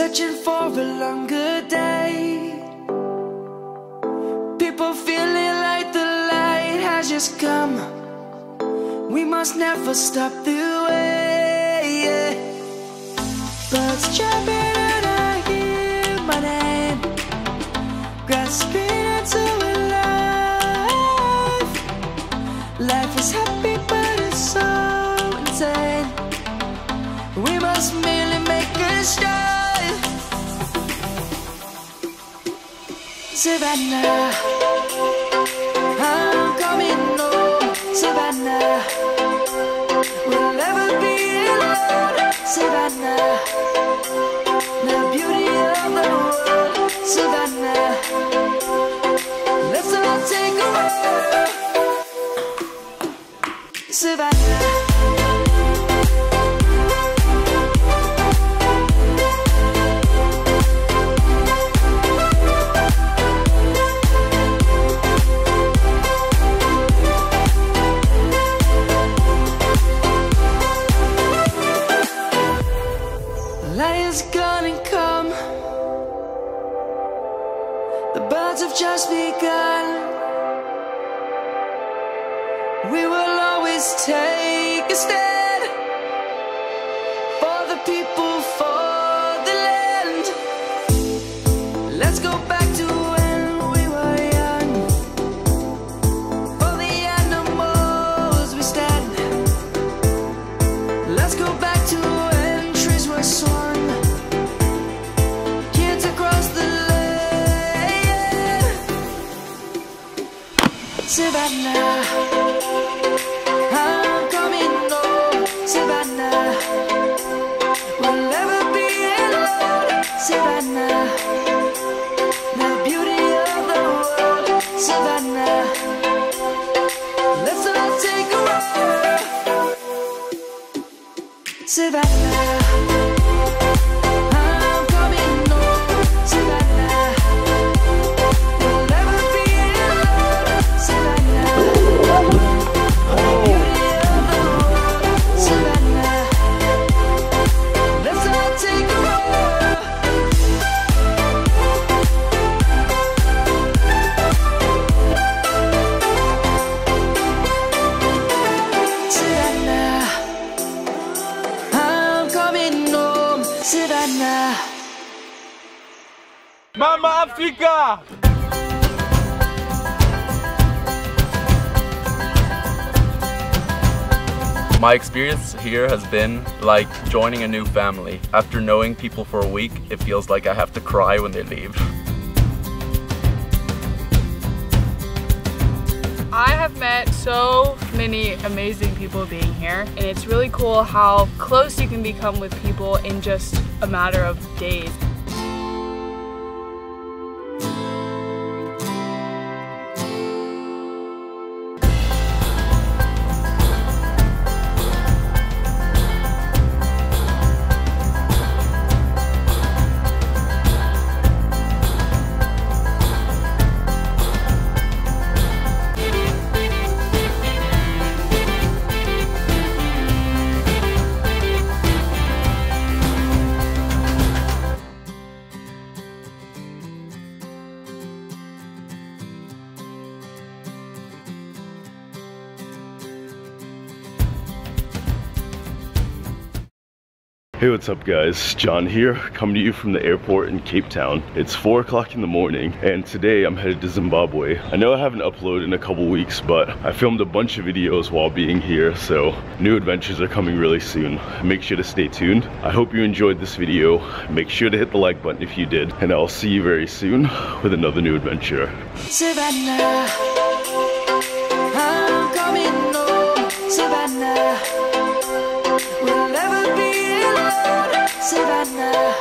searching for a longer day. People feeling like the light has just come. We must never stop the way, yeah. Birds jumping and I hear my name, grasping into a life. Life is happy but it's so insane. We must merely make a start. Savannah, I'm coming home. Savannah, we'll never be alone. Savannah, the beauty of the world. Savannah, let's all take a walk. Savannah. Light is gonna come. The birds have just begun. We will always take a stand for the people, for the land. Let's go back to when we were young. For the animals we stand. Let's go back to when trees were swung. Savannah, I'm coming home. Savannah, we'll never be alone. Savannah, the beauty of the world. Savannah, let's all take a walk. Savannah. Mama Africa! My experience here has been like joining a new family. After knowing people for a week, it feels like I have to cry when they leave. I have met so many amazing people being here, and it's really cool how close you can become with people in just a matter of days. Hey, what's up guys? John here, coming to you from the airport in Cape Town. It's 4 o'clock in the morning and today I'm headed to Zimbabwe. I know I haven't uploaded in a couple weeks, but I filmed a bunch of videos while being here, so new adventures are coming really soon. Make sure to stay tuned. I hope you enjoyed this video. Make sure to hit the like button if you did, and I'll see you very soon with another new adventure. Savannah, I'm coming home. Savannah, we'll never be alone. Savannah.